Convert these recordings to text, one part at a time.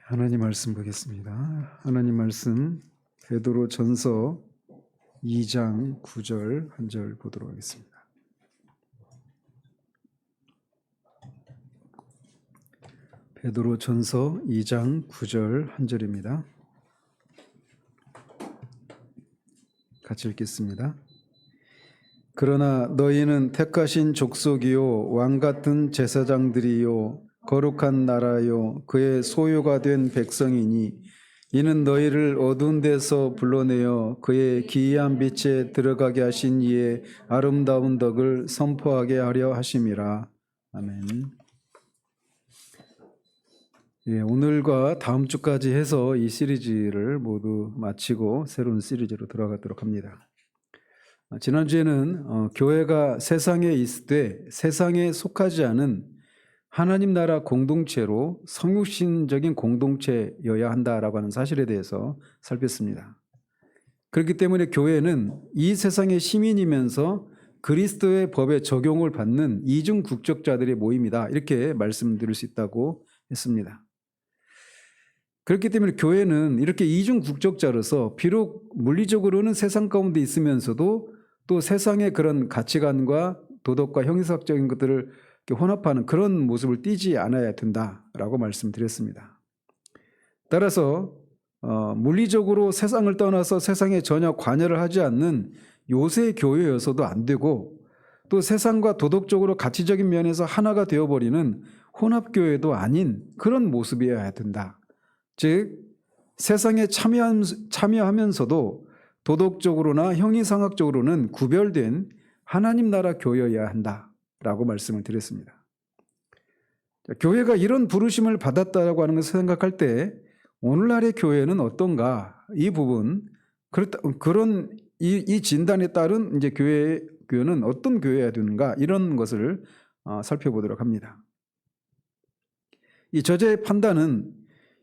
하나님 말씀 보겠습니다. 하나님 말씀 베드로 전서 2장 9절 한 절 보도록 하겠습니다. 베드로 전서 2장 9절 한 절입니다. 같이 읽겠습니다. 그러나 너희는 택하신 족속이요 왕 같은 제사장들이요 거룩한 나라요 그의 소유가 된 백성이니 이는 너희를 어두운 데서 불러내어 그의 기이한 빛에 들어가게 하신 이의 아름다운 덕을 선포하게 하려 하심이라. 아멘. 오늘과 다음 주까지 해서 이 시리즈를 모두 마치고 새로운 시리즈로 들어가도록 합니다. 지난주에는 교회가 세상에 있을 때 세상에 속하지 않은 하나님 나라 공동체로 성육신적인 공동체여야 한다라고 하는 사실에 대해서 살폈습니다. 그렇기 때문에 교회는 이 세상의 시민이면서 그리스도의 법의 적용을 받는 이중 국적자들의 모임이다, 이렇게 말씀드릴 수 있다고 했습니다. 그렇기 때문에 교회는 이렇게 이중 국적자로서 비록 물리적으로는 세상 가운데 있으면서도 또 세상의 그런 가치관과 도덕과 형이상적인 것들을 혼합하는 그런 모습을 띠지 않아야 된다라고 말씀드렸습니다. 따라서 물리적으로 세상을 떠나서 세상에 전혀 관여를 하지 않는 요새 교회여서도 안 되고, 또 세상과 도덕적으로 가치적인 면에서 하나가 되어버리는 혼합교회도 아닌 그런 모습이어야 된다. 즉 세상에 참여하면서도 도덕적으로나 형이상학적으로는 구별된 하나님 나라 교회여야 한다라고 말씀을 드렸습니다. 교회가 이런 부르심을 받았다라고 하는 것을 생각할 때 오늘날의 교회는 어떤가, 이 부분, 그런 이 진단에 따른 이제 교회는 어떤 교회여야 되는가, 이런 것을 살펴보도록 합니다. 이 저자의 판단은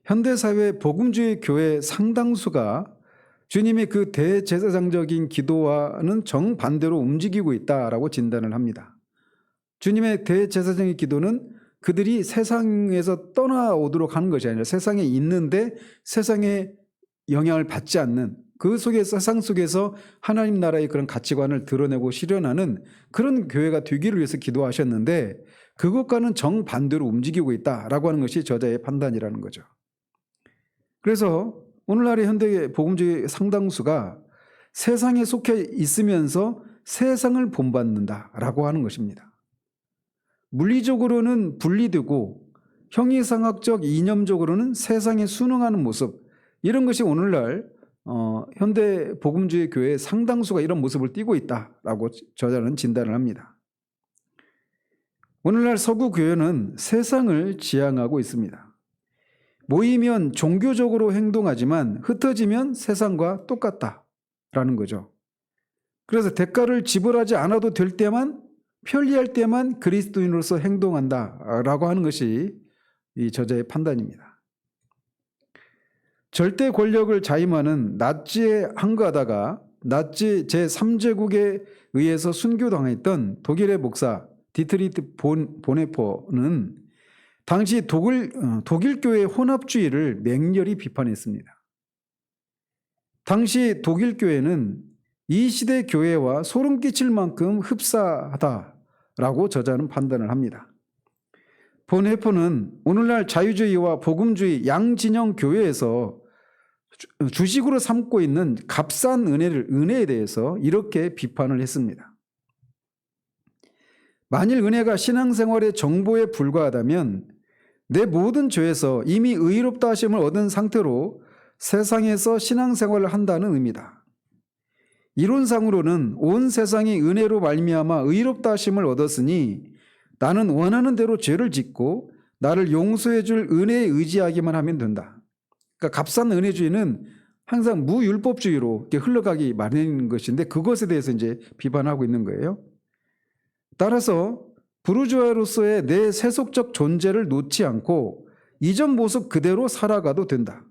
현대사회 복음주의 교회 상당수가 주님의 그 대제사장적인 기도와는 정반대로 움직이고 있다라고 진단을 합니다. 주님의 대제사장의 기도는 그들이 세상에서 떠나오도록 하는 것이 아니라 세상에 있는데 세상에 영향을 받지 않는, 그 속에서, 세상 속에서 하나님 나라의 그런 가치관을 드러내고 실현하는 그런 교회가 되기를 위해서 기도하셨는데, 그것과는 정반대로 움직이고 있다라고 하는 것이 저자의 판단이라는 거죠. 그래서 오늘날의 현대 복음주의 상당수가 세상에 속해 있으면서 세상을 본받는다라고 하는 것입니다. 물리적으로는 분리되고 형이상학적 이념적으로는 세상에 순응하는 모습, 이런 것이 오늘날 현대 복음주의 교회의 상당수가 이런 모습을 띠고 있다라고 저자는 진단을 합니다. 오늘날 서구 교회는 세상을 지향하고 있습니다. 모이면 종교적으로 행동하지만 흩어지면 세상과 똑같다라는 거죠. 그래서 대가를 지불하지 않아도 될 때만, 편리할 때만 그리스도인으로서 행동한다라고 하는 것이 이 저자의 판단입니다. 절대 권력을 자임하는 나치에 항거하다가 나치 제3제국에 의해서 순교당했던 독일의 목사 디트리트 보네퍼는 당시 독일교회의 혼합주의를 맹렬히 비판했습니다. 당시 독일교회는 이 시대 교회와 소름 끼칠 만큼 흡사하다라고 저자는 판단을 합니다. 보네퍼는 오늘날 자유주의와 복음주의 양진영 교회에서 주식으로 삼고 있는 값싼 은혜에 대해서 이렇게 비판을 했습니다. 만일 은혜가 신앙생활의 정보에 불과하다면 내 모든 죄에서 이미 의롭다 하심을 얻은 상태로 세상에서 신앙생활을 한다는 의미다. 이론상으로는 온 세상이 은혜로 말미암아 의롭다 하심을 얻었으니 나는 원하는 대로 죄를 짓고 나를 용서해 줄 은혜에 의지하기만 하면 된다. 그러니까 값싼 은혜주의는 항상 무율법주의로 이렇게 흘러가기 마련인 것인데, 그것에 대해서 이제 비판하고 있는 거예요. 따라서 부르주아로서의 내 세속적 존재를 놓지 않고 이전 모습 그대로 살아가도 된다.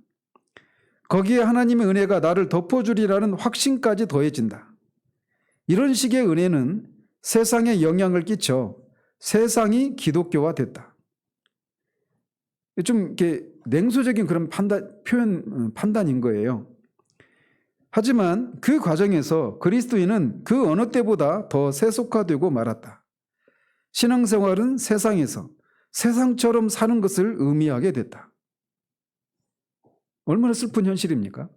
거기에 하나님의 은혜가 나를 덮어주리라는 확신까지 더해진다. 이런 식의 은혜는 세상에 영향을 끼쳐 세상이 기독교화 됐다. 좀 이렇게 냉소적인 그런 판단인 거예요. 하지만 그 과정에서 그리스도인은 그 어느 때보다 더 세속화되고 말았다. 신앙생활은 세상에서 세상처럼 사는 것을 의미하게 됐다. 얼마나 슬픈 현실입니까?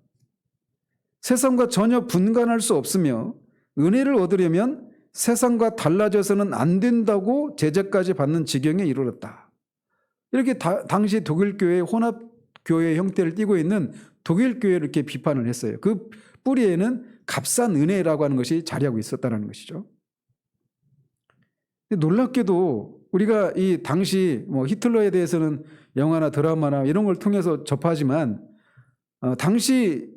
세상과 전혀 분간할 수 없으며 은혜를 얻으려면 세상과 달라져서는 안 된다고 제재까지 받는 지경에 이르렀다. 이렇게 당시 독일교회 혼합교회 형태를 띠고 있는 독일교회를 이렇게 비판을 했어요. 그 뿌리에는 값싼 은혜라고 하는 것이 자리하고 있었다는 것이죠. 놀랍게도 우리가 이 당시 히틀러에 대해서는 영화나 드라마나 이런 걸 통해서 접하지만 당시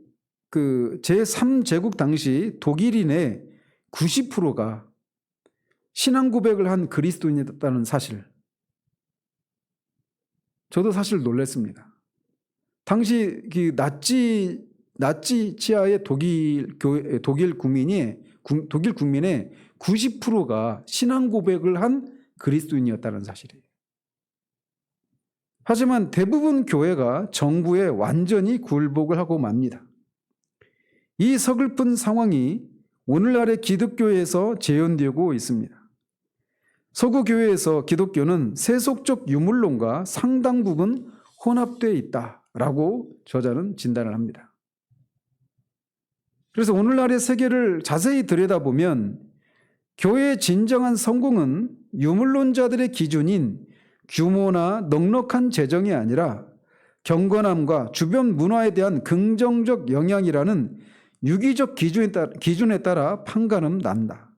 그 제3제국 당시 독일인의 90%가 신앙 고백을 한 그리스도인이었다는 사실, 저도 사실 놀랐습니다. 당시 그 나치 치하의 독일 국민의 90%가 신앙 고백을 한 그리스도인이었다는 사실이에요. 하지만 대부분 교회가 정부에 완전히 굴복을 하고 맙니다. 이 서글픈 상황이 오늘날의 기독교에서 재현되고 있습니다. 서구 교회에서 기독교는 세속적 유물론과 상당 부분 혼합되어 있다라고 저자는 진단을 합니다. 그래서 오늘날의 세계를 자세히 들여다보면 교회의 진정한 성공은 유물론자들의 기준인 규모나 넉넉한 재정이 아니라 경건함과 주변 문화에 대한 긍정적 영향이라는 유기적 기준에 따라 판가름 난다.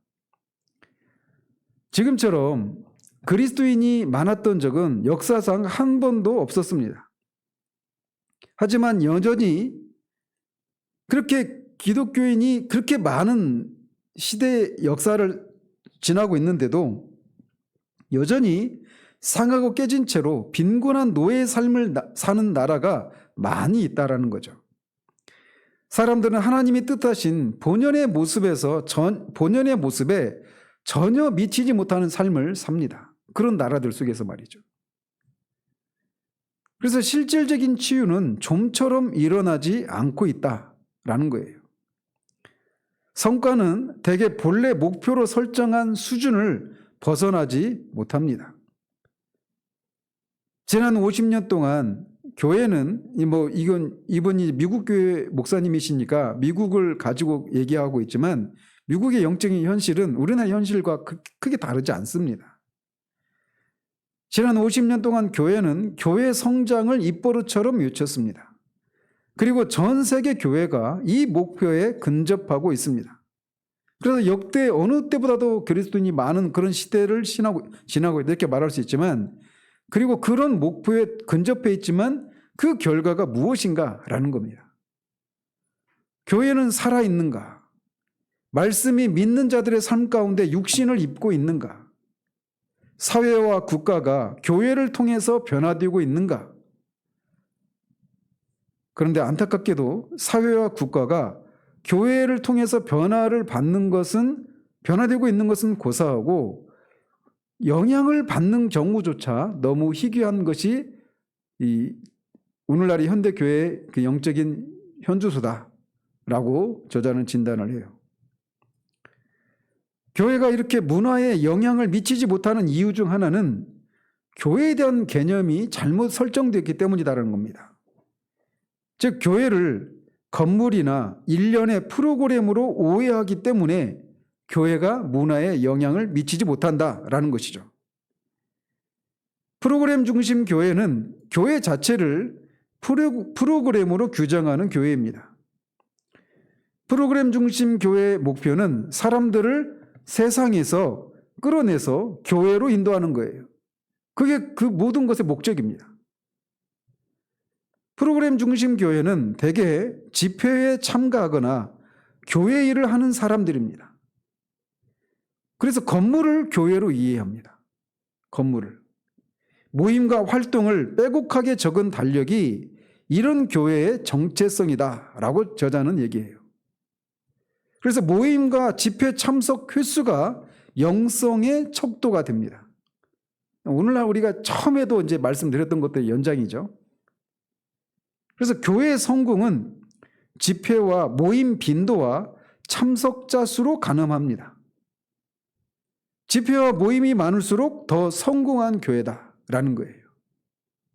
지금처럼 그리스도인이 많았던 적은 역사상 한 번도 없었습니다. 하지만 여전히 그렇게 기독교인이 그렇게 많은 시대 역사를 지나고 있는데도 여전히 상하고 깨진 채로 빈곤한 노예의 삶을 사는 나라가 많이 있다라는 거죠. 사람들은 하나님이 뜻하신 본연의 모습에 전혀 미치지 못하는 삶을 삽니다. 그런 나라들 속에서 말이죠. 그래서 실질적인 치유는 좀처럼 일어나지 않고 있다라는 거예요. 성과는 대개 본래 목표로 설정한 수준을 벗어나지 못합니다. 지난 50년 동안 교회는 이분이 미국 교회 목사님이시니까 미국을 가지고 얘기하고 있지만 미국의 영적인 현실은 우리나라 현실과 크게 다르지 않습니다. 지난 50년 동안 교회는 교회 성장을 입버릇처럼 외쳤습니다. 그리고 전 세계 교회가 이 목표에 근접하고 있습니다. 그래서 역대 어느 때보다도 그리스도인이 많은 그런 시대를 지나고 있다 이렇게 말할 수 있지만, 그리고 그런 목표에 근접해 있지만 그 결과가 무엇인가라는 겁니다. 교회는 살아있는가? 말씀이 믿는 자들의 삶 가운데 육신을 입고 있는가? 사회와 국가가 교회를 통해서 변화되고 있는가? 그런데 안타깝게도 사회와 국가가 교회를 통해서 변화되고 있는 것은 고사하고 영향을 받는 경우조차 너무 희귀한 것이 이 오늘날의 현대교회의 그 영적인 현주소다라고 저자는 진단을 해요. 교회가 이렇게 문화에 영향을 미치지 못하는 이유 중 하나는 교회에 대한 개념이 잘못 설정되었기 때문이라는 겁니다. 즉 교회를 건물이나 일련의 프로그램으로 오해하기 때문에 교회가 문화에 영향을 미치지 못한다라는 것이죠. 프로그램 중심 교회는 교회 자체를 프로그램으로 규정하는 교회입니다. 프로그램 중심 교회의 목표는 사람들을 세상에서 끌어내서 교회로 인도하는 거예요. 그게 그 모든 것의 목적입니다. 프로그램 중심 교회는 대개 집회에 참가하거나 교회 일을 하는 사람들입니다. 그래서 건물을 교회로 이해합니다. 건물을. 모임과 활동을 빼곡하게 적은 달력이 이런 교회의 정체성이다라고 저자는 얘기해요. 그래서 모임과 집회 참석 횟수가 영성의 척도가 됩니다. 오늘날 우리가 처음에도 이제 말씀드렸던 것들의 연장이죠. 그래서 교회의 성공은 집회와 모임 빈도와 참석자 수로 가늠합니다. 집회와 모임이 많을수록 더 성공한 교회다라는 거예요.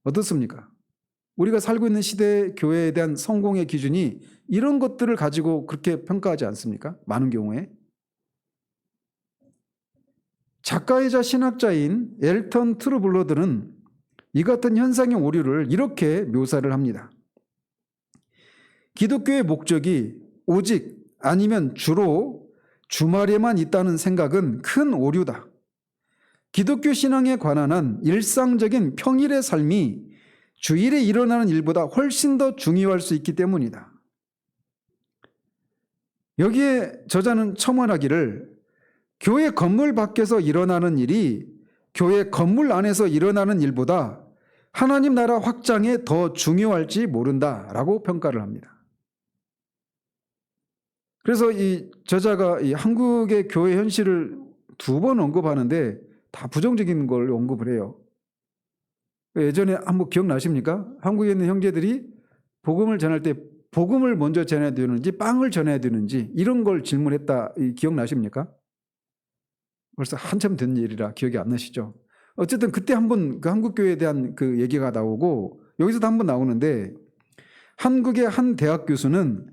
어떻습니까? 우리가 살고 있는 시대 교회에 대한 성공의 기준이 이런 것들을 가지고 그렇게 평가하지 않습니까? 많은 경우에. 작가이자 신학자인 엘턴 트루블러들은 이 같은 현상의 오류를 이렇게 묘사를 합니다. 기독교의 목적이 오직 아니면 주로 주말에만 있다는 생각은 큰 오류다. 기독교 신앙에 관한 한 일상적인 평일의 삶이 주일에 일어나는 일보다 훨씬 더 중요할 수 있기 때문이다. 여기에 저자는 첨언하기를 교회 건물 밖에서 일어나는 일이 교회 건물 안에서 일어나는 일보다 하나님 나라 확장에 더 중요할지 모른다라고 평가를 합니다. 그래서 이 저자가 이 한국의 교회 현실을 2번 언급하는데 다 부정적인 걸 언급을 해요. 예전에 한번 기억나십니까? 한국에 있는 형제들이 복음을 전할 때 복음을 먼저 전해야 되는지 빵을 전해야 되는지 이런 걸 질문했다. 기억나십니까? 벌써 한참 된 일이라 기억이 안 나시죠? 어쨌든 그때 한번 그 한국교회에 대한 그 얘기가 나오고 여기서도 한번 나오는데 한국의 한 대학 교수는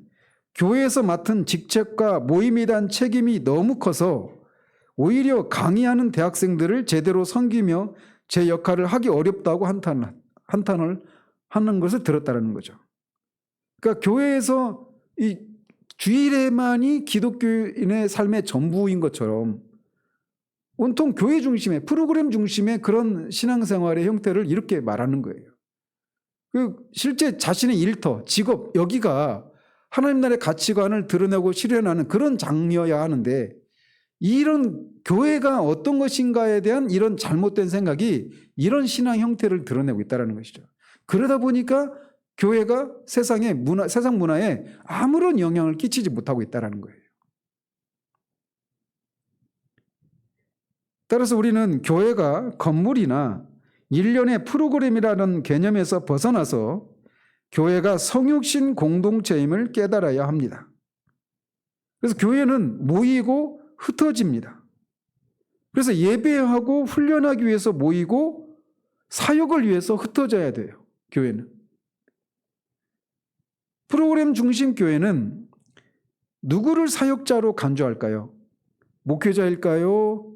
교회에서 맡은 직책과 모임에 대한 책임이 너무 커서 오히려 강의하는 대학생들을 제대로 섬기며 제 역할을 하기 어렵다고 한탄을 하는 것을 들었다는 거죠. 그러니까 교회에서 이 주일에만이 기독교인의 삶의 전부인 것처럼 온통 교회 중심의 프로그램 중심의 그런 신앙생활의 형태를 이렇게 말하는 거예요. 실제 자신의 일터, 직업 여기가 하나님 나라의 가치관을 드러내고 실현하는 그런 장려야 하는데 이런 교회가 어떤 것인가에 대한 이런 잘못된 생각이 이런 신앙 형태를 드러내고 있다는 것이죠. 그러다 보니까 교회가 세상 문화에 아무런 영향을 끼치지 못하고 있다는 거예요. 따라서 우리는 교회가 건물이나 일련의 프로그램이라는 개념에서 벗어나서 교회가 성육신 공동체임을 깨달아야 합니다. 그래서 교회는 모이고 흩어집니다. 그래서 예배하고 훈련하기 위해서 모이고 사역을 위해서 흩어져야 돼요. 교회는. 프로그램 중심 교회는 누구를 사역자로 간주할까요? 목회자일까요?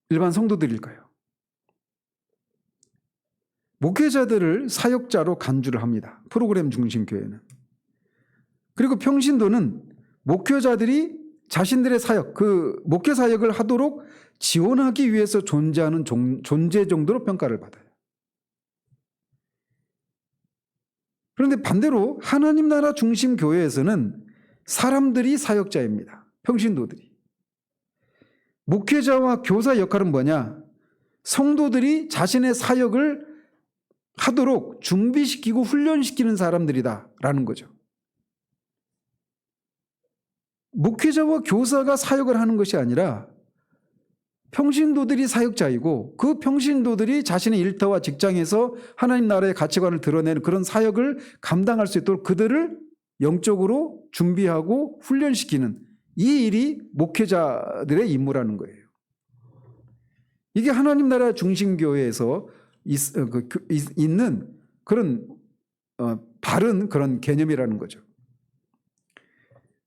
일반 성도들일까요? 목회자들을 사역자로 간주를 합니다. 프로그램 중심 교회는. 그리고 평신도는 목회자들이 자신들의 사역, 그 목회 사역을 하도록 지원하기 위해서 존재하는 존재 정도로 평가를 받아요. 그런데 반대로 하나님 나라 중심 교회에서는 사람들이 사역자입니다. 평신도들이. 목회자와 교사 역할은 뭐냐? 성도들이 자신의 사역을 하도록 준비시키고 훈련시키는 사람들이다라는 거죠. 목회자와 교사가 사역을 하는 것이 아니라 평신도들이 사역자이고 그 평신도들이 자신의 일터와 직장에서 하나님 나라의 가치관을 드러내는 그런 사역을 감당할 수 있도록 그들을 영적으로 준비하고 훈련시키는 이 일이 목회자들의 임무라는 거예요. 이게 하나님 나라 중심교회에서 있는 그런 바른 그런 개념이라는 거죠.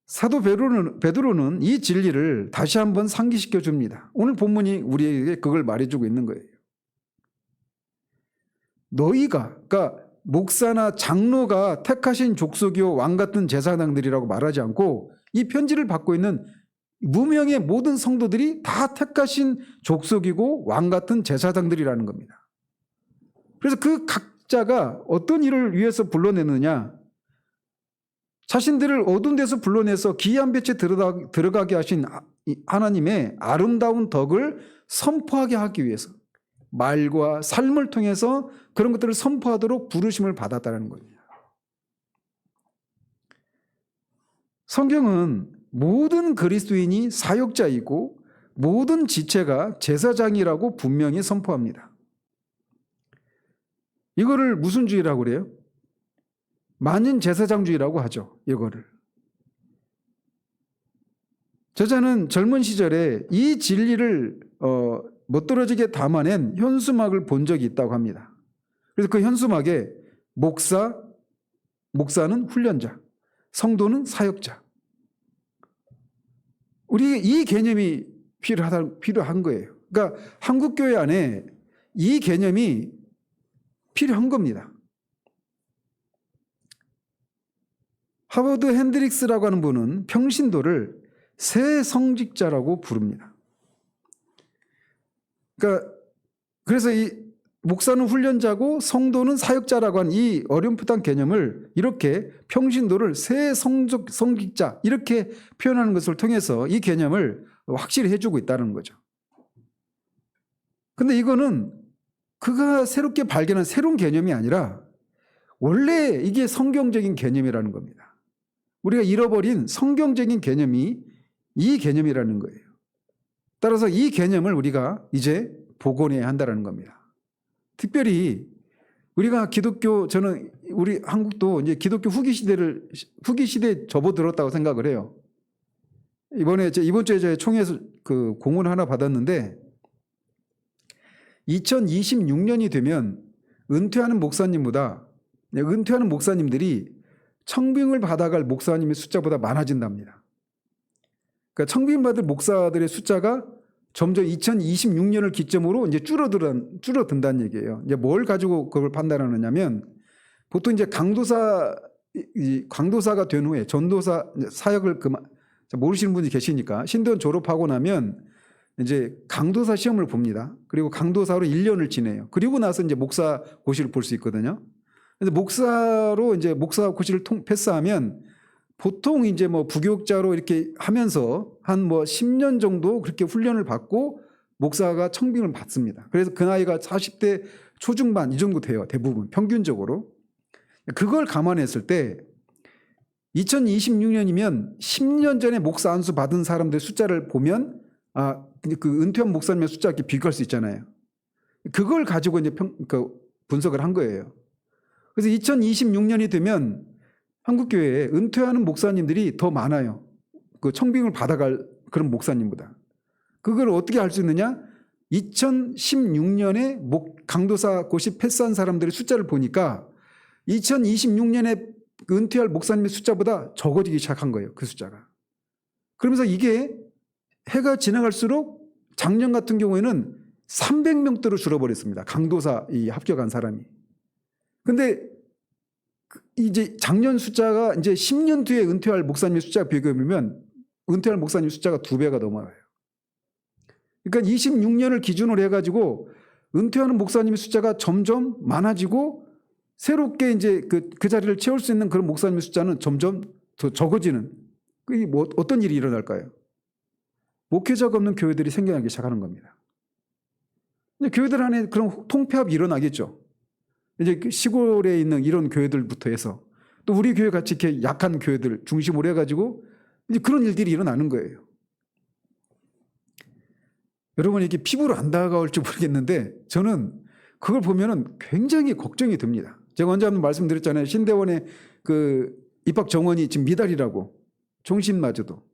사도 베드로는 이 진리를 다시 한번 상기시켜 줍니다. 오늘 본문이 우리에게 그걸 말해주고 있는 거예요. 너희가, 그러니까 목사나 장로가 택하신 족속이요 왕 같은 제사장들이라고 말하지 않고 이 편지를 받고 있는 무명의 모든 성도들이 다 택하신 족속이고 왕 같은 제사장들이라는 겁니다. 그래서 그 각자가 어떤 일을 위해서 불러내느냐? 자신들을 어두운 데서 불러내서 기이한 빛에 들어가게 하신 하나님의 아름다운 덕을 선포하게 하기 위해서 말과 삶을 통해서 그런 것들을 선포하도록 부르심을 받았다는 겁니다. 성경은 모든 그리스도인이 사역자이고 모든 지체가 제사장이라고 분명히 선포합니다. 이거를 무슨 주의라고 그래요? 만인제사장주의라고 하죠. 이거를. 저자는 젊은 시절에 이 진리를 멋들어지게 담아낸 현수막을 본 적이 있다고 합니다. 그래서 그 현수막에 목사는 훈련자, 성도는 사역자. 우리 이 개념이 필요한 거예요. 그러니까 한국교회 안에 이 개념이 필요한 겁니다. 하버드 핸드릭스라고 하는 분은 평신도를 새 성직자라고 부릅니다. 그래서 이 목사는 훈련자고 성도는 사역자라고 하는 이 어렴풋한 개념을 이렇게 평신도를 새 성직자 이렇게 표현하는 것을 통해서 이 개념을 확실히 해주고 있다는 거죠. 근데 이거는 그가 새롭게 발견한 새로운 개념이 아니라 원래 이게 성경적인 개념이라는 겁니다. 우리가 잃어버린 성경적인 개념이 이 개념이라는 거예요. 따라서 이 개념을 우리가 이제 복원해야 한다는 겁니다. 특별히 우리가 저는 우리 한국도 이제 기독교 후기 시대에 접어들었다고 생각을 해요. 이번 주에 제가 총회에서 그 공문을 하나 받았는데 2026년이 되면 은퇴하는 목사님들이 청빙을 받아갈 목사님의 숫자보다 많아진답니다. 그러니까 청빙 받을 목사들의 숫자가 점점 2026년을 기점으로 이제 줄어든다는 얘기예요. 이제 뭘 가지고 그걸 판단하느냐면 보통 이제 강도사가 된 후에 전도사 사역을 모르시는 분이 계시니까 신대원 졸업하고 나면 이제 강도사 시험을 봅니다. 그리고 강도사로 1년을 지내요. 그리고 나서 이제 목사 고시를 볼 수 있거든요. 그래서 목사로 이제 목사 고시를 패스하면 보통 이제 뭐 부교육자로 이렇게 하면서 한 뭐 10년 정도 그렇게 훈련을 받고 목사가 청빙을 받습니다. 그래서 그 나이가 40대 초중반 이 정도 돼요. 대부분 평균적으로. 그걸 감안했을 때 2026년이면 10년 전에 목사 안수 받은 사람들의 숫자를 보면 그 은퇴한 목사님의 숫자와 이렇게 비교할 수 있잖아요. 그걸 가지고 이제 분석을 한 거예요. 그래서 2026년이 되면 한국교회에 은퇴하는 목사님들이 더 많아요. 그 청빙을 받아갈 그런 목사님보다. 그걸 어떻게 알 수 있느냐? 2016년에 강도사 고시 패스한 사람들의 숫자를 보니까 2026년에 은퇴할 목사님의 숫자보다 적어지기 시작한 거예요. 그 숫자가. 그러면서 이게 해가 지나갈수록 작년 같은 경우에는 300명대로 줄어버렸습니다. 강도사 합격한 사람이. 근데 이제 작년 숫자가 이제 10년 뒤에 은퇴할 목사님의 숫자가 비교해보면 은퇴할 목사님 숫자가 2배가 넘어요. 그러니까 26년을 기준으로 해가지고 은퇴하는 목사님의 숫자가 점점 많아지고 새롭게 이제 그 자리를 채울 수 있는 그런 목사님의 숫자는 점점 더 적어지는 그게 뭐 어떤 일이 일어날까요? 목회자가 없는 교회들이 생겨나기 시작하는 겁니다. 근데 교회들 안에 그런 통폐합이 일어나겠죠. 이제 시골에 있는 이런 교회들부터 해서 또 우리 교회 같이 이렇게 약한 교회들 중심으로 해가지고 이제 그런 일들이 일어나는 거예요. 여러분 이게 피부로 안 다가올지 모르겠는데 저는 그걸 보면은 굉장히 걱정이 듭니다. 제가 언제 한번 말씀드렸잖아요. 신대원의 그 입학 정원이 지금 미달이라고 종신마저도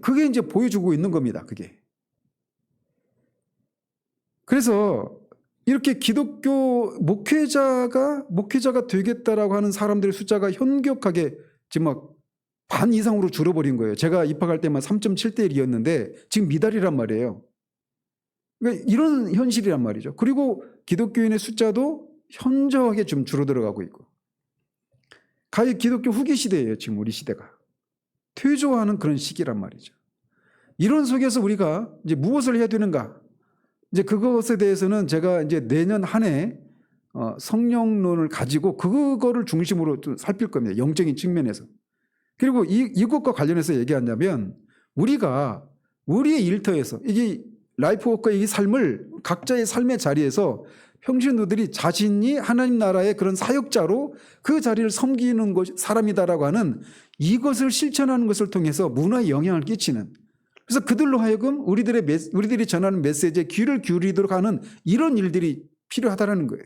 그게 이제 보여주고 있는 겁니다. 그게. 그래서 이렇게 기독교 목회자가 되겠다라고 하는 사람들의 숫자가 현격하게 지금 막 반 이상으로 줄어버린 거예요. 제가 입학할 때만 3.7대 1이었는데 지금 미달이란 말이에요. 그러니까 이런 현실이란 말이죠. 그리고 기독교인의 숫자도 현저하게 좀 줄어들어가고 있고. 가히 기독교 후기 시대예요. 지금 우리 시대가. 퇴조하는 그런 시기란 말이죠. 이런 속에서 우리가 이제 무엇을 해야 되는가? 이제 그것에 대해서는 제가 이제 내년 한 해 성령론을 가지고 그거를 중심으로 좀 살필 겁니다. 영적인 측면에서. 그리고 이것과 관련해서 얘기하자면 우리가 우리의 일터에서 이게 라이프워커의 이 삶을 각자의 삶의 자리에서 평신도들이 자신이 하나님 나라의 그런 사역자로 그 자리를 섬기는 사람이다라고 하는 이것을 실천하는 것을 통해서 문화에 영향을 끼치는 그래서 그들로 하여금 우리들이 전하는 메시지에 귀를 기울이도록 하는 이런 일들이 필요하다는 거예요.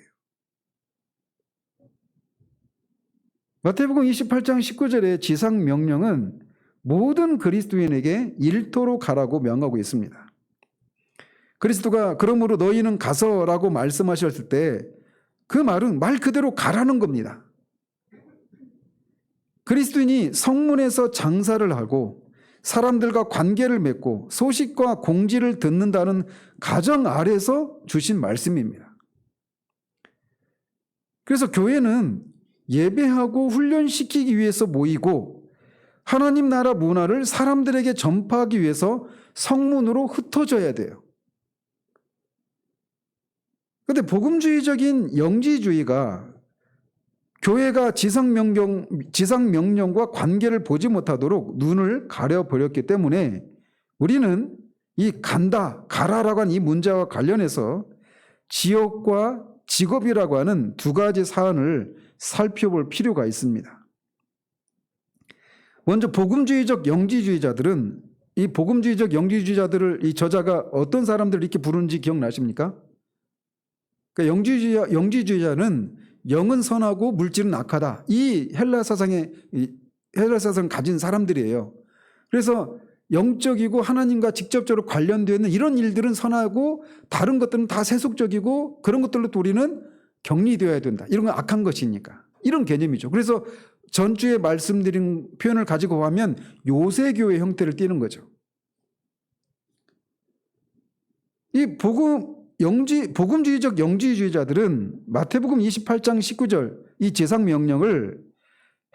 마태복음 28장 19절의 지상 명령은 모든 그리스도인에게 일터로 가라고 명하고 있습니다. 그리스도가 그러므로 너희는 가서라고 말씀하셨을 때 그 말은 말 그대로 가라는 겁니다. 그리스도인이 성문에서 장사를 하고 사람들과 관계를 맺고 소식과 공지를 듣는다는 가정 아래서 주신 말씀입니다. 그래서 교회는 예배하고 훈련시키기 위해서 모이고 하나님 나라 문화를 사람들에게 전파하기 위해서 성문으로 흩어져야 돼요. 그런데 복음주의적인 영지주의가 교회가 지상 명령과 관계를 보지 못하도록 눈을 가려버렸기 때문에 우리는 이 간다, 가라라고 하는 이 문제와 관련해서 지역과 직업이라고 하는 두 가지 사안을 살펴볼 필요가 있습니다. 먼저 복음주의적 영지주의자들은 이 복음주의적 영지주의자들을 이 저자가 어떤 사람들을 이렇게 부르는지 기억나십니까? 그러니까 영지주의자는 영은 선하고 물질은 악하다. 이 헬라 사상을 가진 사람들이에요. 그래서 영적이고 하나님과 직접적으로 관련되어 있는 이런 일들은 선하고 다른 것들은 다 세속적이고 그런 것들로 우리는 격리되어야 된다. 이런 건 악한 것이니까. 이런 개념이죠. 그래서 전주에 말씀드린 표현을 가지고 하면 요새교회 형태를 띠는 거죠. 이 복음주의적 영지주의자들은 마태복음 28장 19절 이 제상 명령을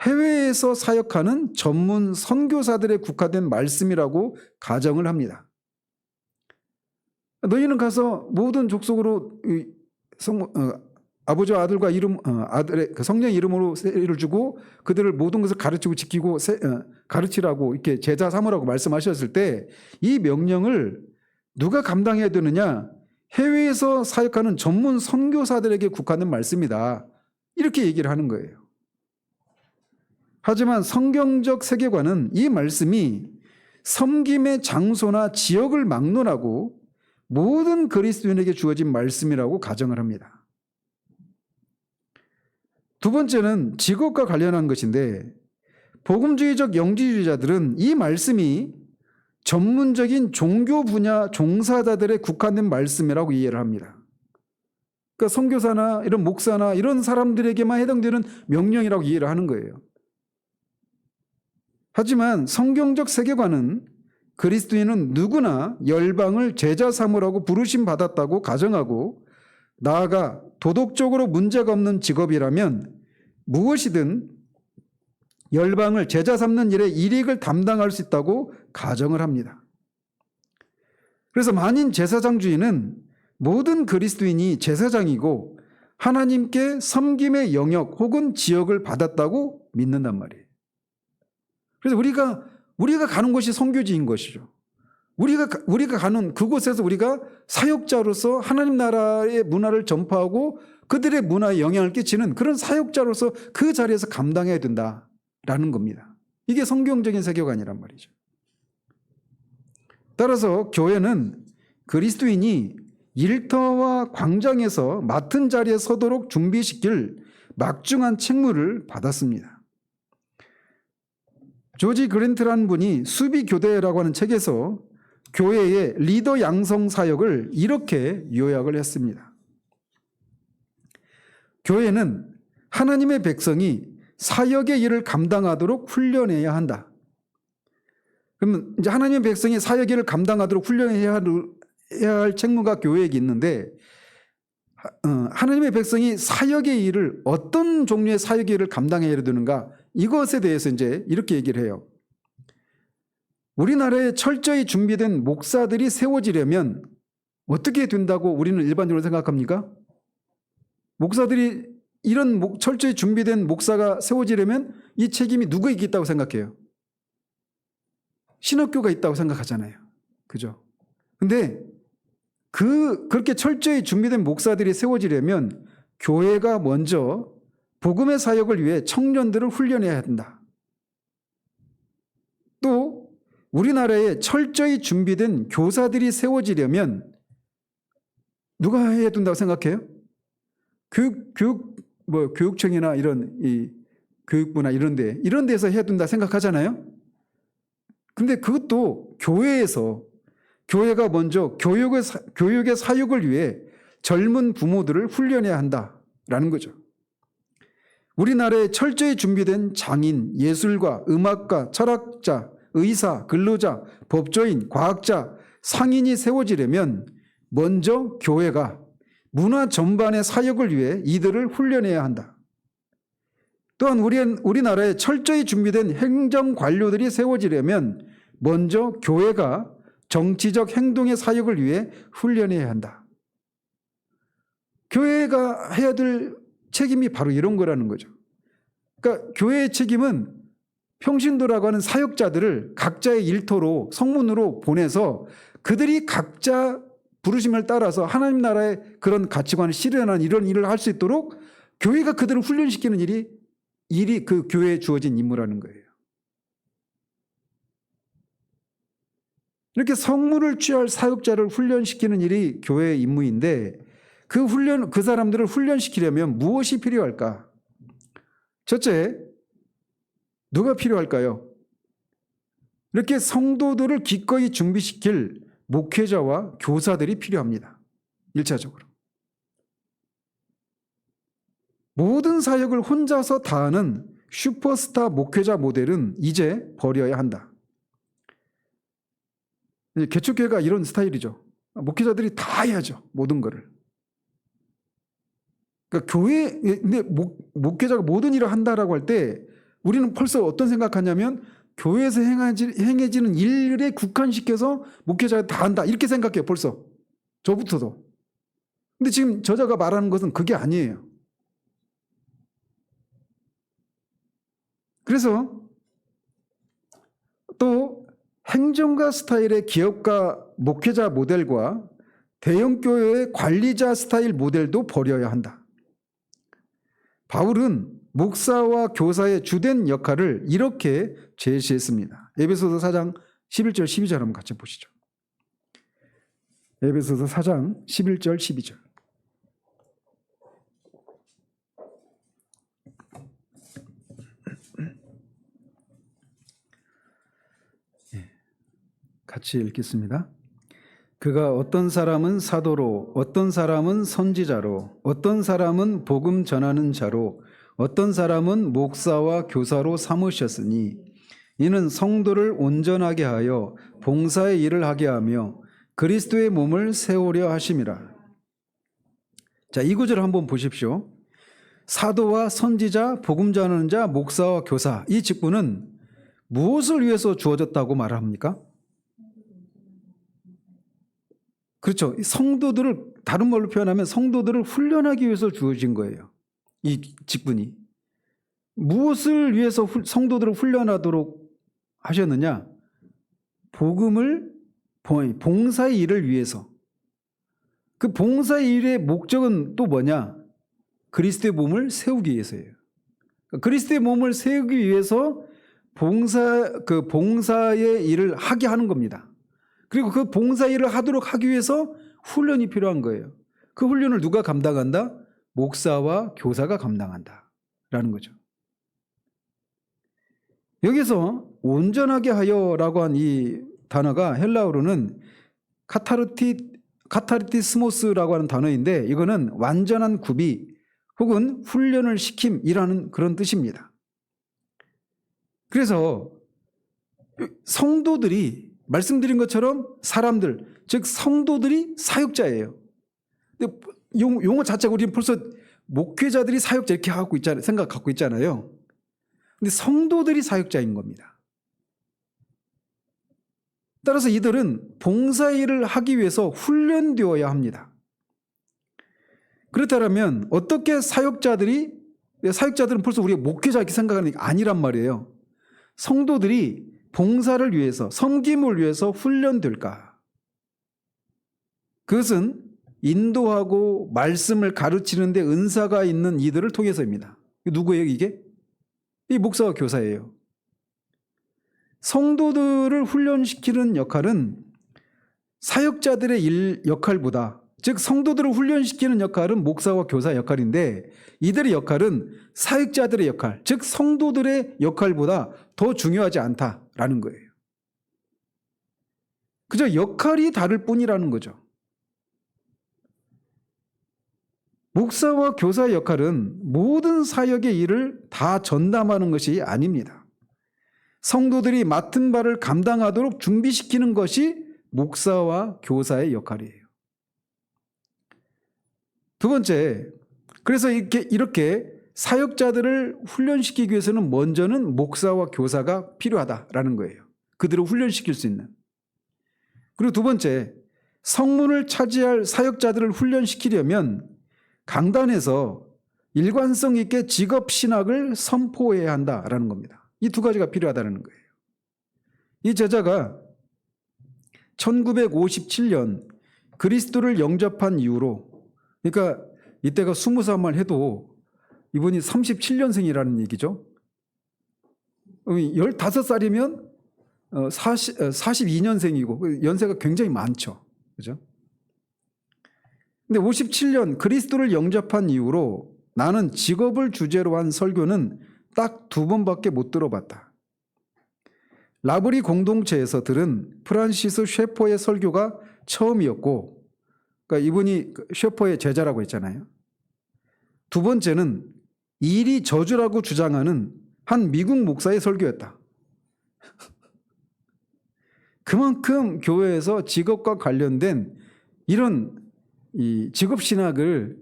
해외에서 사역하는 전문 선교사들에 국한된 말씀이라고 가정을 합니다. 너희는 가서 모든 족속으로 아버지와 아들과 아들의 성령의 이름으로 세례를 주고 그들을 모든 것을 가르치고 지키고 가르치라고 이렇게 제자 삼으라고 말씀하셨을 때 이 명령을 누가 감당해야 되느냐? 해외에서 사역하는 전문 선교사들에게 국한된 말씀이다. 이렇게 얘기를 하는 거예요. 하지만 성경적 세계관은 이 말씀이 섬김의 장소나 지역을 막론하고 모든 그리스도인에게 주어진 말씀이라고 가정을 합니다. 두 번째는 직업과 관련한 것인데 복음주의적 영지주의자들은 이 말씀이 전문적인 종교 분야 종사자들의 국한된 말씀이라고 이해를 합니다. 그러니까 선교사나 이런 목사나 이런 사람들에게만 해당되는 명령이라고 이해를 하는 거예요. 하지만 성경적 세계관은 그리스도인은 누구나 열방을 제자 삼으라고 부르심 받았다고 가정하고 나아가 도덕적으로 문제가 없는 직업이라면 무엇이든 열방을 제자 삼는 일에 일익을 담당할 수 있다고 가정을 합니다. 그래서 만인 제사장주의는 모든 그리스도인이 제사장이고 하나님께 섬김의 영역 혹은 지역을 받았다고 믿는단 말이에요. 그래서 우리가 가는 곳이 선교지인 것이죠. 우리가 가는 그곳에서 우리가 사역자로서 하나님 나라의 문화를 전파하고 그들의 문화에 영향을 끼치는 그런 사역자로서 그 자리에서 감당해야 된다라는 겁니다. 이게 성경적인 세계관이란 말이죠. 따라서 교회는 그리스도인이 일터와 광장에서 맡은 자리에 서도록 준비시킬 막중한 책무를 받았습니다. 조지 그랜트라는 분이 수비교대라고 하는 책에서 교회의 리더 양성 사역을 이렇게 요약을 했습니다. 교회는 하나님의 백성이 사역의 일을 감당하도록 훈련해야 한다. 그러면 이제 하나님의 백성이 사역의 일을 감당하도록 훈련해야 할 책무가 교회에게 있는데 하나님의 백성이 사역의 일을 어떤 종류의 사역의 일을 감당해야 되는가 이것에 대해서 이제 이렇게 얘기를 해요. 우리나라에 철저히 준비된 목사들이 세워지려면 어떻게 된다고 우리는 일반적으로 생각합니까? 목사들이 이런 철저히 준비된 목사가 세워지려면 이 책임이 누구에게 있다고 생각해요? 신학교가 있다고 생각하잖아요. 그죠? 근데 그렇게 철저히 준비된 목사들이 세워지려면 교회가 먼저 복음의 사역을 위해 청년들을 훈련해야 한다. 또 우리나라에 철저히 준비된 교사들이 세워지려면 누가 해야 된다고 생각해요? 교육청이나 이런 교육부나 이런 데서 해야 된다 생각하잖아요. 근데 그것도 교회에서 교회가 먼저 교육의 사역을 위해 젊은 부모들을 훈련해야 한다라는 거죠. 우리나라에 철저히 준비된 장인, 예술가, 음악가, 철학자, 의사, 근로자, 법조인, 과학자, 상인이 세워지려면 먼저 교회가 문화 전반의 사역을 위해 이들을 훈련해야 한다. 또한 우리나라에 철저히 준비된 행정 관료들이 세워지려면 먼저 교회가 정치적 행동의 사역을 위해 훈련해야 한다. 교회가 해야 될 책임이 바로 이런 거라는 거죠. 그러니까 교회의 책임은 평신도라고 하는 사역자들을 각자의 일터로 성문으로 보내서 그들이 각자 부르심을 따라서 하나님 나라의 그런 가치관을 실현하는 이런 일을 할 수 있도록 교회가 그들을 훈련시키는 일이 그 교회에 주어진 임무라는 거예요. 이렇게 성문을 취할 사역자를 훈련시키는 일이 교회의 임무인데 그 사람들을 훈련시키려면 무엇이 필요할까? 첫째, 누가 필요할까요? 이렇게 성도들을 기꺼이 준비시킬 목회자와 교사들이 필요합니다. 1차적으로. 모든 사역을 혼자서 다하는 슈퍼스타 목회자 모델은 이제 버려야 한다. 개척교회가 이런 스타일이죠. 목회자들이 다 해야죠. 모든 거를. 그러니까 근데 목회자가 모든 일을 한다라고 할 때 우리는 벌써 어떤 생각하냐면 교회에서 행해지는 일에 국한시켜서 목회자가 다 한다. 이렇게 생각해요. 벌써. 저부터도. 근데 지금 저자가 말하는 것은 그게 아니에요. 그래서 또 행정가 스타일의 기업가 목회자 모델과 대형교회의 관리자 스타일 모델도 버려야 한다. 바울은 목사와 교사의 주된 역할을 이렇게 제시했습니다. 에베소서 4장 11절 12절 한번 같이 보시죠. 에베소서 4장 11절 12절. 같이 읽겠습니다. 그가 어떤 사람은 사도로, 어떤 사람은 선지자로, 어떤 사람은 복음 전하는 자로, 어떤 사람은 목사와 교사로 삼으셨으니 이는 성도를 온전하게 하여 봉사의 일을 하게 하며 그리스도의 몸을 세우려 하심이라. 자, 이 구절을 한번 보십시오. 사도와 선지자, 복음 전하는 자, 목사와 교사, 이 직분은 무엇을 위해서 주어졌다고 말합니까? 그렇죠. 성도들을, 다른 말로 표현하면 성도들을 훈련하기 위해서 주어진 거예요. 이 직분이. 무엇을 위해서 성도들을 훈련하도록 하셨느냐? 봉사의 일을 위해서. 그 봉사의 일의 목적은 또 뭐냐? 그리스도의 몸을 세우기 위해서예요. 그리스도의 몸을 세우기 위해서 봉사의 일을 하게 하는 겁니다. 그리고 그 봉사 일을 하도록 하기 위해서 훈련이 필요한 거예요. 그 훈련을 누가 감당한다? 목사와 교사가 감당한다 라는 거죠. 여기서 온전하게 하여라고 한 이 단어가 헬라어로는 카타르티스모스라고 하는 단어인데 이거는 완전한 구비 혹은 훈련을 시킴이라는 그런 뜻입니다. 그래서 성도들이 말씀드린 것처럼 사람들, 즉 성도들이 사역자예요. 근데 용어 자체가 우리는 벌써 목회자들이 사역자 이렇게 생각 갖고 있잖아요. 근데 성도들이 사역자인 겁니다. 따라서 이들은 봉사일을 하기 위해서 훈련되어야 합니다. 그렇다면 어떻게 사역자들은 벌써 우리가 목회자 이렇게 생각하는 게 아니란 말이에요. 성도들이 봉사를 위해서, 섬김을 위해서 훈련될까? 그것은 인도하고 말씀을 가르치는 데 은사가 있는 이들을 통해서입니다. 누구예요 이게? 이 목사와 교사예요. 성도들을 훈련시키는 역할은 사역자들의 역할보다 즉 성도들을 훈련시키는 역할은 목사와 교사 역할인데 이들의 역할은 사역자들의 역할, 즉 성도들의 역할보다 더 중요하지 않다라는 거예요. 그저 역할이 다를 뿐이라는 거죠. 목사와 교사의 역할은 모든 사역의 일을 다 전담하는 것이 아닙니다. 성도들이 맡은 바를 감당하도록 준비시키는 것이 목사와 교사의 역할이에요. 두 번째, 그래서 이렇게 사역자들을 훈련시키기 위해서는 먼저는 목사와 교사가 필요하다라는 거예요. 그들을 훈련시킬 수 있는. 그리고 두 번째, 성문을 차지할 사역자들을 훈련시키려면 강단에서 일관성 있게 직업 신학을 선포해야 한다라는 겁니다. 이 두 가지가 필요하다는 거예요. 이 제자가 1957년 그리스도를 영접한 이후로, 그러니까 이때가 20살만 해도 이분이 37년생이라는 얘기죠. 15살이면 42년생이고 연세가 굉장히 많죠. 그죠? 근데 57년 그리스도를 영접한 이후로 나는 직업을 주제로 한 설교는 딱 2번밖에 못 들어봤다. 라브리 공동체에서 들은 프란시스 셰퍼의 설교가 처음이었고, 그러니까 이분이 셰퍼의 제자라고 했잖아요. 두 번째는 일이 저주라고 주장하는 한 미국 목사의 설교였다. 그만큼 교회에서 직업과 관련된 이런 이 직업 신학을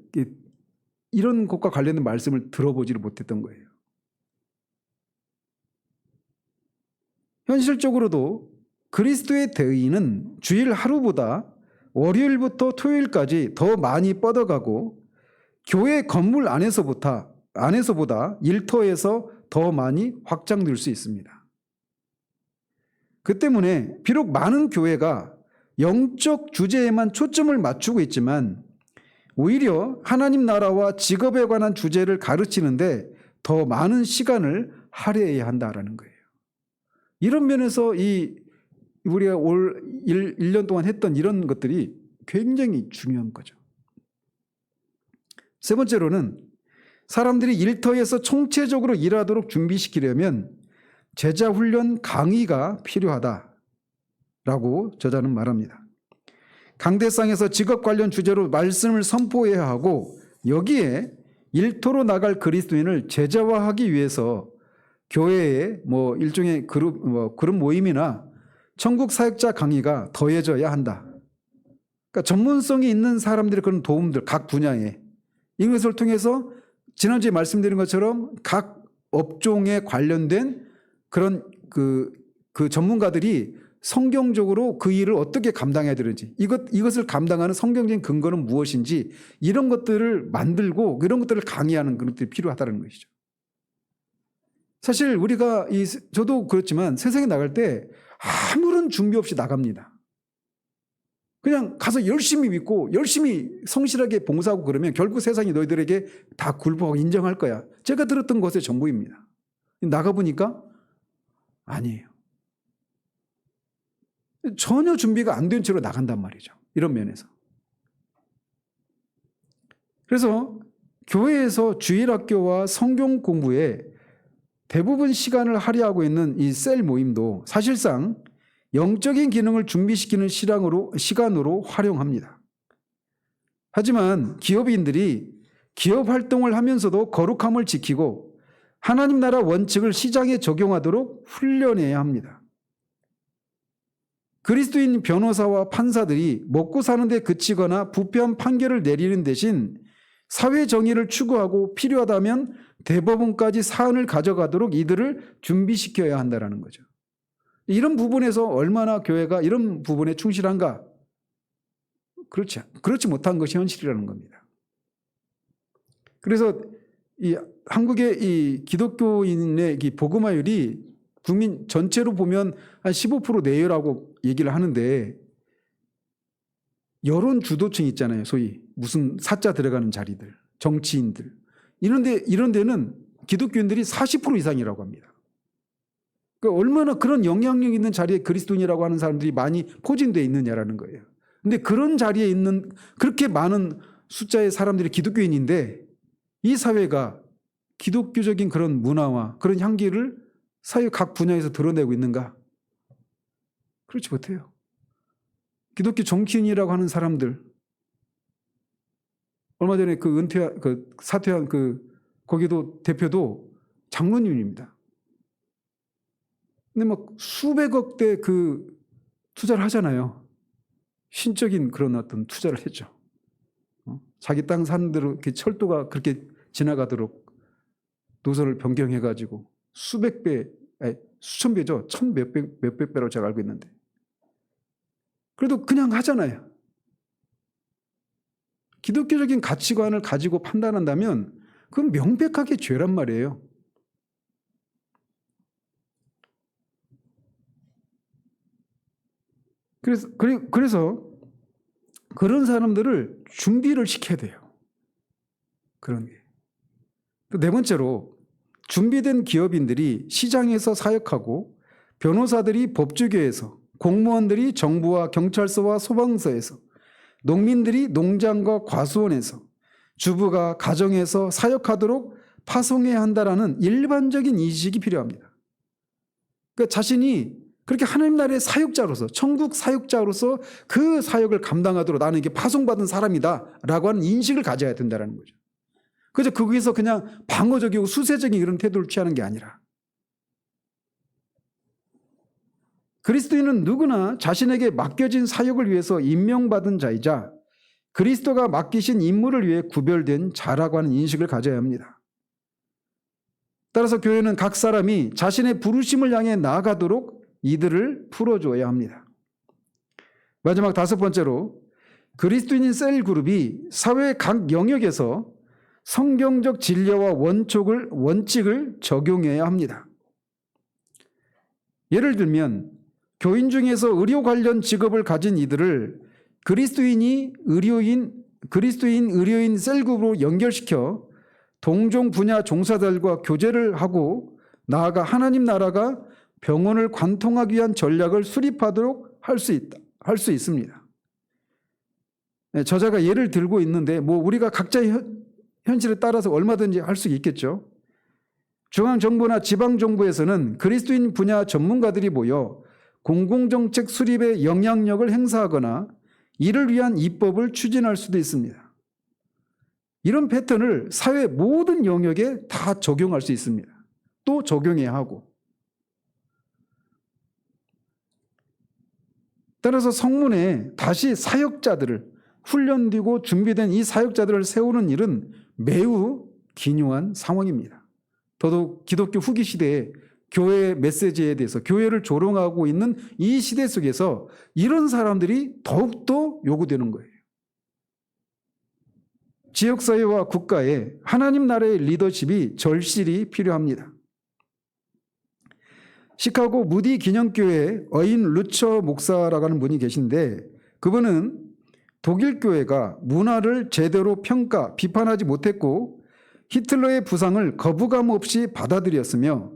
이런 것과 관련된 말씀을 들어보지를 못했던 거예요. 현실적으로도 그리스도의 대의는 주일 하루보다 월요일부터 토요일까지 더 많이 뻗어가고 교회 건물 안에서보다 일터에서 더 많이 확장될 수 있습니다. 그 때문에 비록 많은 교회가 영적 주제에만 초점을 맞추고 있지만 오히려 하나님 나라와 직업에 관한 주제를 가르치는데 더 많은 시간을 할애해야 한다라는 거예요. 이런 면에서 우리가 올 1년 동안 했던 이런 것들이 굉장히 중요한 거죠. 세 번째로는 사람들이 일터에서 총체적으로 일하도록 준비시키려면 제자 훈련 강의가 필요하다라고 저자는 말합니다. 강대상에서 직업 관련 주제로 말씀을 선포해야 하고 여기에 일터로 나갈 그리스도인을 제자화하기 위해서 교회에 일종의 그룹 모임이나 천국 사역자 강의가 더해져야 한다. 그러니까 전문성이 있는 사람들의 그런 도움들 각 분야에 이것을 통해서 지난주에 말씀드린 것처럼 각 업종에 관련된 그런 그 전문가들이 성경적으로 그 일을 어떻게 감당해야 되는지 이것을 감당하는 성경적인 근거는 무엇인지 이런 것들을 만들고 이런 것들을 강의하는 그런 것들이 필요하다는 것이죠. 사실 우리가 저도 그렇지만 세상에 나갈 때 아무런 준비 없이 나갑니다. 그냥 가서 열심히 믿고 열심히 성실하게 봉사하고 그러면 결국 세상이 너희들에게 다 굴복하고 인정할 거야. 제가 들었던 것의 전부입니다. 나가보니까 아니에요. 전혀 준비가 안 된 채로 나간단 말이죠. 이런 면에서. 그래서 교회에서 주일학교와 성경 공부에 대부분 시간을 할애하고 있는 이 셀 모임도 사실상 영적인 기능을 준비시키는 시간으로 활용합니다. 하지만 기업인들이 기업 활동을 하면서도 거룩함을 지키고 하나님 나라 원칙을 시장에 적용하도록 훈련해야 합니다. 그리스도인 변호사와 판사들이 먹고 사는 데 그치거나 부패한 판결을 내리는 대신 사회 정의를 추구하고 필요하다면 대법원까지 사안을 가져가도록 이들을 준비시켜야 한다는 거죠. 이런 부분에서 얼마나 교회가 이런 부분에 충실한가? 그렇지 못한 것이 현실이라는 겁니다. 그래서 한국의 이 기독교인의 이 복음화율이 국민 전체로 보면 한 15% 내외라고 얘기를 하는데 여론 주도층 있잖아요. 소위 무슨 사자 들어가는 자리들, 정치인들 이런 데는 기독교인들이 40% 이상이라고 합니다. 그러니까 얼마나 그런 영향력 있는 자리에 그리스도인이라고 하는 사람들이 많이 포진되어 있느냐라는 거예요. 근데 그런 자리에 있는 그렇게 많은 숫자의 사람들이 기독교인인데 이 사회가 기독교적인 그런 문화와 그런 향기를 사회 각 분야에서 드러내고 있는가? 그렇지 못해요. 기독교 정치인이라고 하는 사람들, 얼마 전에 사퇴한 거기도 대표도 장로님입니다. 근데 막 수백억대 투자를 하잖아요. 신적인 그런 어떤 투자를 했죠. 자기 땅 사는 대로 철도가 그렇게 지나가도록 노선을 변경해가지고 수백 배, 아니, 수천 배죠. 몇백 배로 제가 알고 있는데. 그래도 그냥 하잖아요. 기독교적인 가치관을 가지고 판단한다면 그건 명백하게 죄란 말이에요. 그래서 그런 사람들을 준비를 시켜야 돼요. 그런 게. 네 번째로 준비된 기업인들이 시장에서 사역하고 변호사들이 법조계에서 공무원들이 정부와 경찰서와 소방서에서 농민들이 농장과 과수원에서 주부가 가정에서 사역하도록 파송해야 한다라는 일반적인 인식이 필요합니다. 그러니까 자신이 그렇게 하나님 나라의 사역자로서 천국 사역자로서 그 사역을 감당하도록 나는 이게 파송받은 사람이다라고 하는 인식을 가져야 된다는 거죠. 그래서 거기서 그냥 방어적이고 수세적인 이런 태도를 취하는 게 아니라 그리스도인은 누구나 자신에게 맡겨진 사역을 위해서 임명받은 자이자 그리스도가 맡기신 임무를 위해 구별된 자라고 하는 인식을 가져야 합니다. 따라서 교회는 각 사람이 자신의 부르심을 향해 나아가도록 이들을 풀어줘야 합니다. 마지막 다섯 번째로 그리스도인인 셀그룹이 사회 각 영역에서 성경적 진리와 원칙을 적용해야 합니다. 예를 들면 교인 중에서 의료 관련 직업을 가진 이들을 그리스도인 의료인 셀그룹으로 연결시켜 동종 분야 종사자들과 교제를 하고 나아가 하나님 나라가 병원을 관통하기 위한 전략을 수립하도록 할 수 있습니다. 저자가 예를 들고 있는데 우리가 각자의 현실에 따라서 얼마든지 할 수 있겠죠. 중앙정부나 지방정부에서는 그리스도인 분야 전문가들이 모여 공공정책 수립에 영향력을 행사하거나 이를 위한 입법을 추진할 수도 있습니다. 이런 패턴을 사회 모든 영역에 다 적용할 수 있습니다. 또 적용해야 하고. 따라서 성문에 다시 사역자들을 훈련되고 준비된 이 사역자들을 세우는 일은 매우 기묘한 상황입니다. 더더욱 기독교 후기 시대에 교회의 메시지에 대해서 교회를 조롱하고 있는 이 시대 속에서 이런 사람들이 더욱더 요구되는 거예요. 지역사회와 국가에 하나님 나라의 리더십이 절실히 필요합니다. 시카고 무디 기념교회 어인 루처 목사라고 하는 분이 계신데 그분은 독일 교회가 문화를 제대로 비판하지 못했고 히틀러의 부상을 거부감 없이 받아들였으며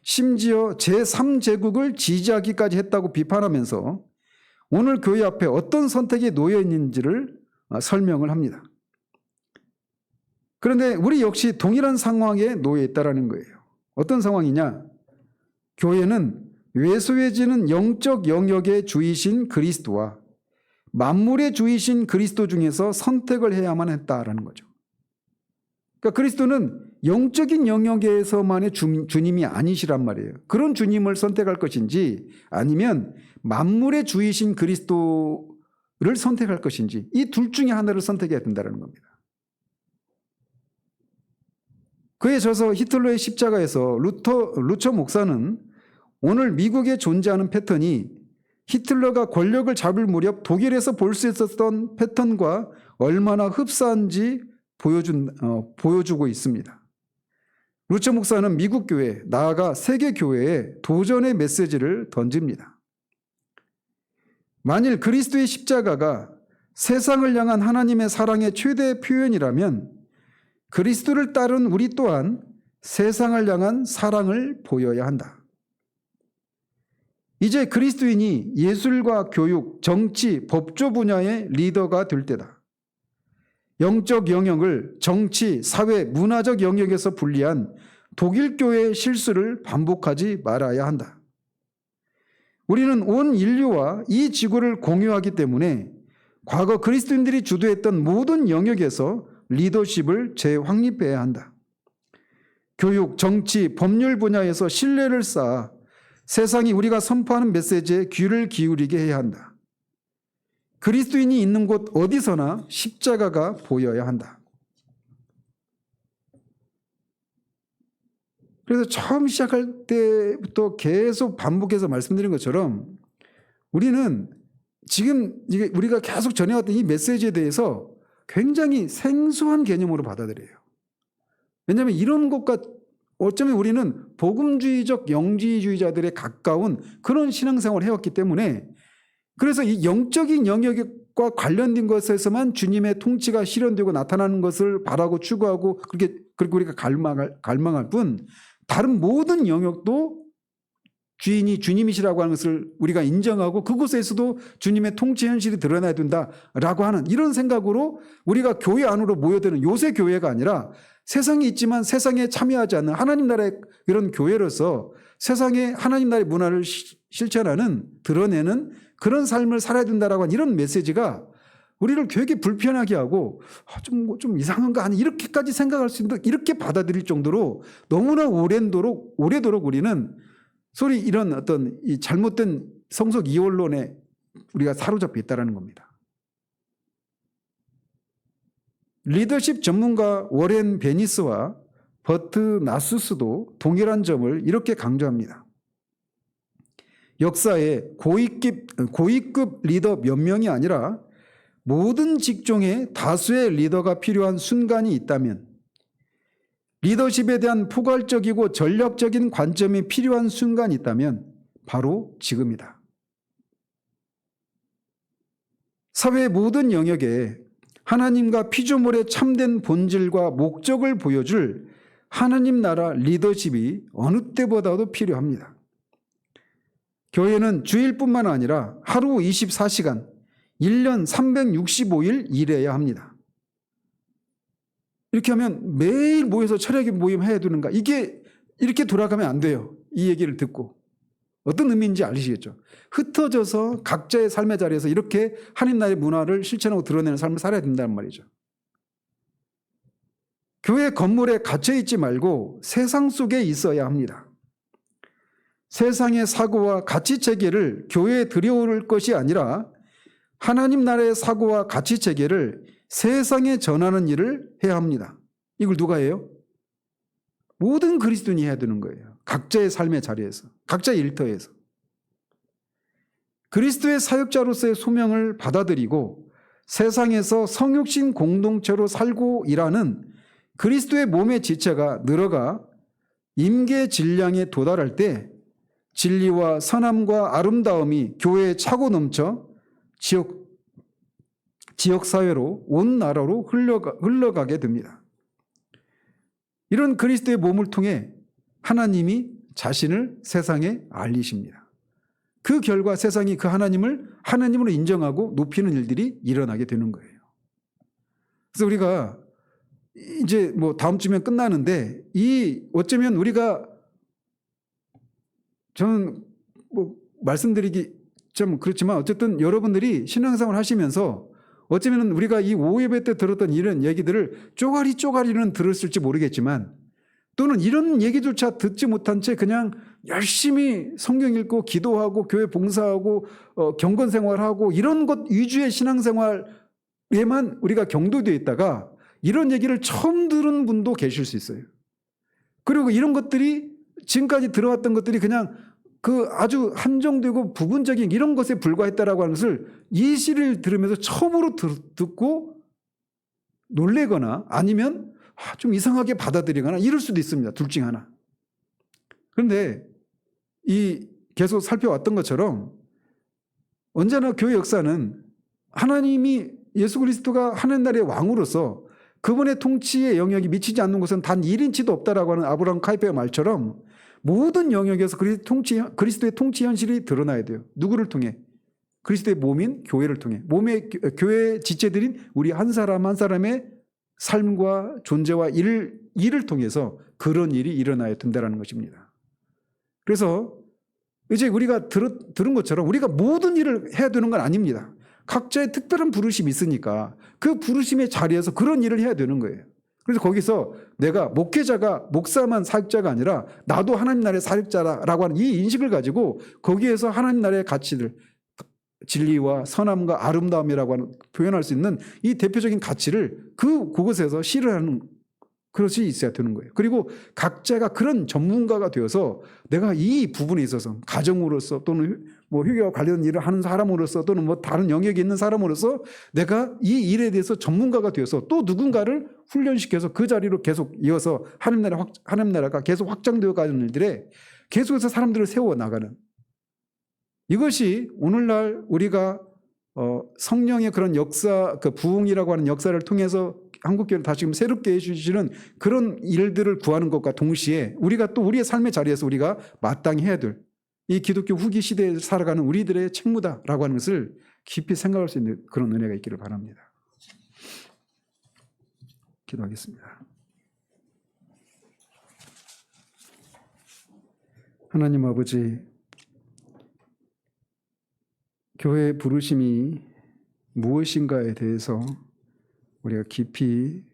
심지어 제3제국을 지지하기까지 했다고 비판하면서 오늘 교회 앞에 어떤 선택이 놓여 있는지를 설명을 합니다. 그런데 우리 역시 동일한 상황에 놓여 있다는 거예요. 어떤 상황이냐? 교회는 외소해지는 영적 영역의 주이신 그리스도와 만물의 주이신 그리스도 중에서 선택을 해야만 했다라는 거죠. 그러니까 그리스도는 영적인 영역에서만의 주님이 아니시란 말이에요. 그런 주님을 선택할 것인지 아니면 만물의 주이신 그리스도를 선택할 것인지 이 둘 중에 하나를 선택해야 된다는 겁니다. 그에 져서 히틀러의 십자가에서 루처 목사는 오늘 미국에 존재하는 패턴이 히틀러가 권력을 잡을 무렵 독일에서 볼 수 있었던 패턴과 얼마나 흡사한지 보여주고 있습니다. 루처 목사는 미국 교회, 나아가 세계 교회에 도전의 메시지를 던집니다. 만일 그리스도의 십자가가 세상을 향한 하나님의 사랑의 최대 표현이라면 그리스도를 따른 우리 또한 세상을 향한 사랑을 보여야 한다. 이제 그리스도인이 예술과 교육, 정치, 법조 분야의 리더가 될 때다. 영적 영역을 정치, 사회, 문화적 영역에서 분리한 독일 교회의 실수를 반복하지 말아야 한다. 우리는 온 인류와 이 지구를 공유하기 때문에 과거 그리스도인들이 주도했던 모든 영역에서 리더십을 재확립해야 한다. 교육, 정치, 법률 분야에서 신뢰를 쌓아 세상이 우리가 선포하는 메시지에 귀를 기울이게 해야 한다. 그리스도인이 있는 곳 어디서나 십자가가 보여야 한다. 그래서 처음 시작할 때부터 계속 반복해서 말씀드린 것처럼 우리는 지금 우리가 계속 전해왔던 이 메시지에 대해서 굉장히 생소한 개념으로 받아들여요. 왜냐하면 이런 것과 어쩌면 우리는 복음주의적 영지주의자들에 가까운 그런 신앙생활을 해왔기 때문에 그래서 이 영적인 영역과 관련된 것에서만 주님의 통치가 실현되고 나타나는 것을 바라고 추구하고 그리고 우리가 갈망할 뿐 다른 모든 영역도 주인이 주님이시라고 하는 것을 우리가 인정하고 그곳에서도 주님의 통치 현실이 드러나야 된다라고 하는 이런 생각으로 우리가 교회 안으로 모여드는 요새 교회가 아니라 세상에 있지만 세상에 참여하지 않는 하나님 나라의 이런 교회로서 세상에 하나님 나라의 문화를 실천하는 드러내는 그런 삶을 살아야 된다라고 하는 이런 메시지가 우리를 되게 불편하게 하고 좀 이상한가 아니 이렇게까지 생각할 수 있는 이렇게 받아들일 정도로 너무나 오래도록 우리는 소리 이런 어떤 이 잘못된 성속 이원론에 우리가 사로잡혀 있다는 겁니다. 리더십 전문가 워렌 베니스와 버트 나수스도 동일한 점을 이렇게 강조합니다. 역사에 고위급 리더 몇 명이 아니라 모든 직종에 다수의 리더가 필요한 순간이 있다면 리더십에 대한 포괄적이고 전략적인 관점이 필요한 순간이 있다면 바로 지금이다. 사회의 모든 영역에 하나님과 피조물의 참된 본질과 목적을 보여줄 하나님 나라 리더십이 어느 때보다도 필요합니다. 교회는 주일뿐만 아니라 하루 24시간, 1년 365일 일해야 합니다. 이렇게 하면 매일 모여서 철학의 모임 해야 되는가? 이게 이렇게 돌아가면 안 돼요. 이 얘기를 듣고. 어떤 의미인지 알으시겠죠? 흩어져서 각자의 삶의 자리에서 이렇게 하나님 나라의 문화를 실천하고 드러내는 삶을 살아야 된다는 말이죠. 교회 건물에 갇혀 있지 말고 세상 속에 있어야 합니다. 세상의 사고와 가치 체계를 교회에 들여올 것이 아니라 하나님 나라의 사고와 가치 체계를 세상에 전하는 일을 해야 합니다. 이걸 누가 해요? 모든 그리스도인이 해야 되는 거예요. 각자의 삶의 자리에서, 각자의 일터에서. 그리스도의 사역자로서의 소명을 받아들이고 세상에서 성육신 공동체로 살고 일하는 그리스도의 몸의 지체가 늘어가 임계 질량에 도달할 때 진리와 선함과 아름다움이 교회에 차고 넘쳐 지역사회로 온 나라로 흘러가게 됩니다. 이런 그리스도의 몸을 통해 하나님이 자신을 세상에 알리십니다. 그 결과 세상이 그 하나님을 하나님으로 인정하고 높이는 일들이 일어나게 되는 거예요. 그래서 우리가 이제 다음 주면 끝나는데 어쩌면 우리가 저는 말씀드리기 좀 그렇지만 어쨌든 여러분들이 신앙생활 하시면서 어쩌면 우리가 이 오예배 때 들었던 이런 얘기들을 쪼가리는 들었을지 모르겠지만 또는 이런 얘기조차 듣지 못한 채 그냥 열심히 성경 읽고 기도하고 교회 봉사하고 경건생활하고 이런 것 위주의 신앙생활에만 우리가 경도되어 있다가 이런 얘기를 처음 들은 분도 계실 수 있어요. 그리고 이런 것들이 지금까지 들어왔던 것들이 그냥 그 아주 한정되고 부분적인 이런 것에 불과했다라고 하는 것을 이 시를 들으면서 처음으로 듣고 놀래거나 아니면 좀 이상하게 받아들이거나 이럴 수도 있습니다. 둘 중 하나. 그런데 계속 살펴왔던 것처럼 언제나 교회 역사는 하나님이 예수 그리스도가 하나님 나라의 왕으로서 그분의 통치의 영역이 미치지 않는 곳은 단 1인치도 없다라고 하는 아브라함 카이페의 말처럼 모든 영역에서 그리스도의 통치 현실이 드러나야 돼요. 누구를 통해? 그리스도의 몸인 교회를 통해. 교회 지체들인 우리 한 사람 한 사람의 삶과 존재와 일을 통해서 그런 일이 일어나야 된다는 것입니다. 그래서 이제 우리가 들은 것처럼 우리가 모든 일을 해야 되는 건 아닙니다. 각자의 특별한 부르심이 있으니까 그 부르심의 자리에서 그런 일을 해야 되는 거예요. 그래서 거기서 내가 목회자가 목사만 사역자가 아니라 나도 하나님 나라의 사역자라고 하는 이 인식을 가지고 거기에서 하나님 나라의 가치들, 진리와 선함과 아름다움이라고 하는 표현할 수 있는 이 대표적인 가치를 그곳에서 실현하는 그것이 있어야 되는 거예요. 그리고 각자가 그런 전문가가 되어서 내가 이 부분에 있어서 가정으로서 또는 뭐 휴교와 관련 일을 하는 사람으로서 또는 뭐 다른 영역에 있는 사람으로서 내가 이 일에 대해서 전문가가 되어서 또 누군가를 훈련시켜서 그 자리로 계속 이어서 하나님 나라가 계속 확장되어 가는 일들에 계속해서 사람들을 세워 나가는 이것이 오늘날 우리가 성령의 그런 역사, 그 부흥이라고 하는 역사를 통해서 한국교회를 다시금 새롭게 해주시는 그런 일들을 구하는 것과 동시에 우리가 또 우리의 삶의 자리에서 우리가 마땅히 해야 될 이 기독교 후기 시대에 살아가는 우리들의 책무다라고 하는 것을 깊이 생각할 수 있는 그런 은혜가 있기를 바랍니다. 기도하겠습니다. 하나님 아버지, 교회의 부르심이 무엇인가에 대해서 우리가 깊이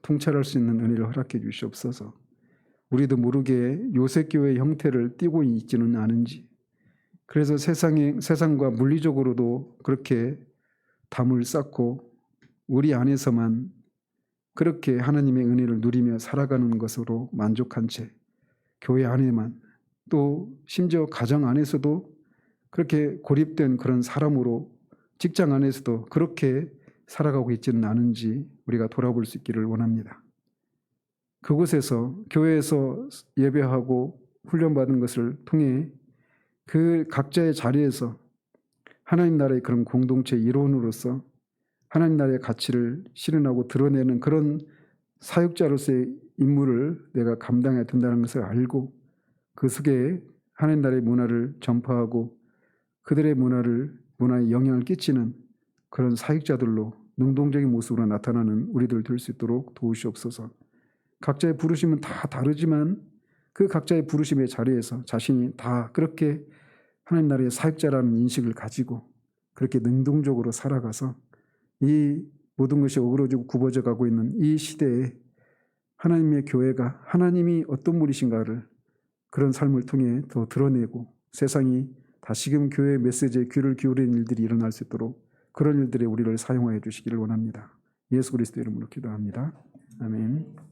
통찰할 수 있는 은혜를 허락해 주시옵소서. 우리도 모르게 요셉교회의 형태를 띠고 있지는 않은지, 그래서 세상과 물리적으로도 그렇게 담을 쌓고 우리 안에서만 그렇게 하나님의 은혜를 누리며 살아가는 것으로 만족한 채 교회 안에만 또 심지어 가정 안에서도 그렇게 고립된 그런 사람으로 직장 안에서도 그렇게 살아가고 있지는 않은지 우리가 돌아볼 수 있기를 원합니다. 그곳에서 교회에서 예배하고 훈련받은 것을 통해 그 각자의 자리에서 하나님 나라의 그런 공동체 일원으로서 하나님 나라의 가치를 실현하고 드러내는 그런 사역자로서의 임무를 내가 감당해야 된다는 것을 알고 그 속에 하나님 나라의 문화를 전파하고 그들의 문화에 영향을 끼치는 그런 사역자들로 능동적인 모습으로 나타나는 우리들 될 수 있도록 도우시옵소서. 각자의 부르심은 다 다르지만 그 각자의 부르심의 자리에서 자신이 다 그렇게 하나님 나라의 사역자라는 인식을 가지고 그렇게 능동적으로 살아가서 이 모든 것이 어그러지고 굽어져 가고 있는 이 시대에 하나님의 교회가 하나님이 어떤 분이신가를 그런 삶을 통해 더 드러내고 세상이 다시금 교회의 메시지에 귀를 기울이는 일들이 일어날 수 있도록 그런 일들에 우리를 사용하여 주시기를 원합니다. 예수 그리스도 이름으로 기도합니다. 아멘.